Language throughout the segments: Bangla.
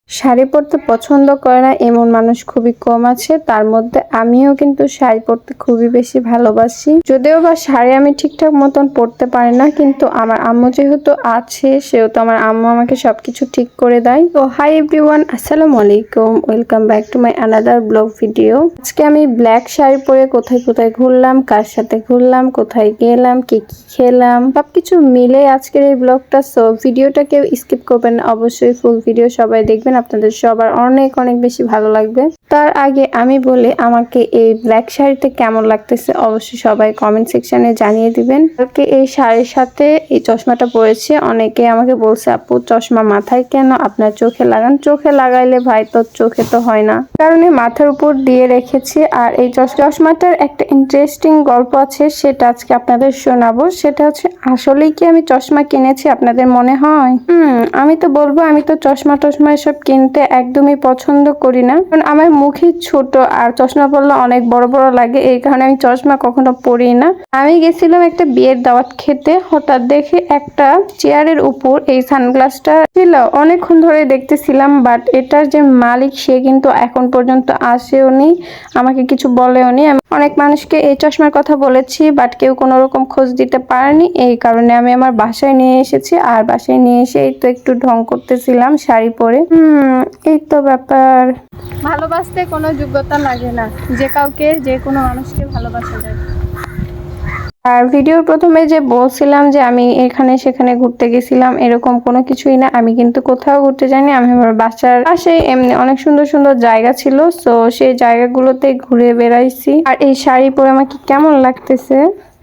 শাড়ি পরতে পছন্দ করে না এমন মানুষ খুবই কম আছে। তার মধ্যে আমিও কিন্তু শাড়ি পরতে খুবই বেশি ভালোবাসি। যদিও বা শাড়ি আমি ঠিকঠাক মতন পরতে পারি না, কিন্তু আমার আম্মু যেহেতু আছে সেহেতু আমার আম্মু আমাকে সবকিছু ঠিক করে দেয়। তো হাই এভরিওয়ান, আসসালামু আলাইকুম, welcome back to my another blog video. আজকে আমি ব্ল্যাক শাড়ি পরে কোথায় কোথায় ঘুরলাম, কার সাথে ঘুরলাম, কোথায় গেলাম, কি কি খেলাম, সবকিছু মিলে আজকের এই ব্লগটা। সো ভিডিওটা কেউ স্কিপ করবেন না, অবশ্যই ফুল ভিডিও সবাই দেখবেন, আপনাদের সবার অনেক অনেক বেশি ভালো লাগবে। তার আগে আমি বলি আমাকে এই ব্ল্যাক শাড়িতে কেমন লাগতেছে অবশ্যই সবাই কমেন্ট সেকশনে জানিয়ে দিবেন। কালকে এই শাড়ির সাথে এই চশমাটা পরেছে, অনেকে আমাকে বলছে আপু চশমা মাথায় কেন, আপনার চোখে লাগান। চোখে লাগাইলে ভাই তো চোখে তো হয় না, কারণে মাথার উপর দিয়ে রেখেছি। আর এই চশমাটার একটা ইন্টারেস্টিং গল্প আছে, সেটা আজকে আপনাদের শোনাবো। সেটা হচ্ছে আসলেই কি আমি চশমা কিনেছি আপনাদের মনে হয়? আমি তো বলবো আমি তো চশমা এসব কিনতে একদমই পছন্দ করি না, কারণ আমার মুখে ছোট আর চশমা পরলে অনেক বড় বড় লাগে, এই কারণে আমি চশমা কখনো পরি না। আমি গেছিলাম একটা বিয়ের দাওয়াত খেতে, হঠাৎ দেখে একটা চেয়ারের উপর এই সানগ্লাসটা ছিল। অনেকক্ষণ ধরে দেখতেছিলাম, বাট এটার যে মালিক সে কিন্তু এখন পর্যন্ত আসেওনি, আমাকে কিছু বলেওনি। আমি অনেক মানুষকে এই চশমার কথা বলেছি, বাট কেউ কোনো রকম খোঁজ দিতে পারেনি, এই কারণে আমি আমার বাসায় নিয়ে এসেছি। আর বাসায় নিয়ে এসে এই তো একটু ঢং করতেছিলাম শাড়ি পরে। এই তো ব্যাপার। ভালোবাসতে কোনো যোগ্যতা লাগে না, যে কাউকে যে কোনো মানুষকে ভালোবাসা যায়। আর ভিডিওর প্রথমে যে বলছিলাম যে আমি এখানে সেখানে ঘুরতে গেছিলাম, এরকম কোনো কিছুই না। আমি কিন্তু কোথাও ঘুরতে যাইনি, আমি আমার বাসার পাশে এমনি অনেক সুন্দর সুন্দর জায়গা ছিল, তো সেই জায়গাগুলোতে ঘুরে বেড়াইছি। আর এই শাড়ি পরে আমাকে কেমন লাগতেছে,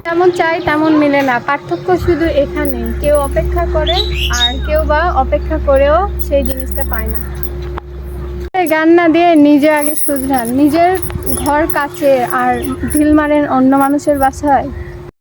যেমন চাই তেমন মিলে না, পার্থক্য শুধু এখানে, কেউ অপেক্ষা করে আর কেউ বা অপেক্ষা করেও সেই জিনিসটা পায় না। গান না দিয়ে নিজে আগে শুধরান, নিজের ঘর কাছে আর ঢিল মারেন অন্য মানুষের বাসায়।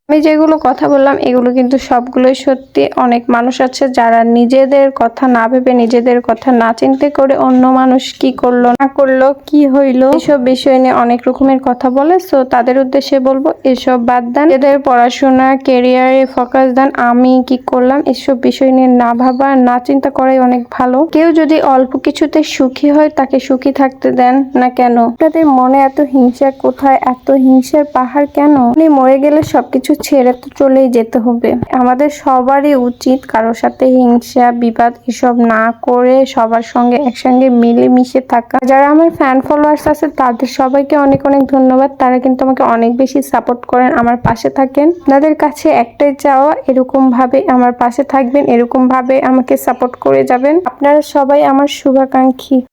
আমি যেগুলো কথা বললাম এগুলো কিন্তু সবগুলোই সত্যি। অনেক মানুষ আছে যারা নিজেদের কথা না ভেবে, নিজেদের কথা না চিন্তা করে অন্য মানুষ কি করলো না করলো, কি হইলো, এসব বিষয় নিয়ে অনেক রকমের কথা বলে। সো তাদের উদ্দেশ্যে বলবো এসব বাদ দেন, এদের পড়াশোনা ক্যারিয়ারে ফোকাস দেন। আমি কি করলাম এসব বিষয় নিয়ে না ভাবা, না চিন্তা করাই অনেক ভালো। কেউ যদি অল্প কিছুতে সুখী হয় তাকে সুখী থাকতে দেন না কেন। আপনাদের মনে এত হিংসা কোথায়, এত হিংসার পাহাড় কেন? আপনি মরে গেলে সবকিছু ছেড়ে তো চলেই যেতে হবে। আমাদের সবারই উচিত কারোর সাথে হিংসা বিবাদ এসব না করে সবার সঙ্গে একসঙ্গে মিলে মিশে থাকা। যারা আমার ফ্যান ফলোয়ার্স আছে তাদের সবাইকে অনেক অনেক ধন্যবাদ, তারা কিন্তু আমাকে অনেক বেশি সাপোর্ট করেন, আমার পাশে থাকেন। তাদের কাছে একটাই চাওয়া, এরকম ভাবে আমার পাশে থাকবেন, এরকম ভাবে আমাকে সাপোর্ট করে যাবেন। আপনারা সবাই আমার শুভাকাঙ্ক্ষী।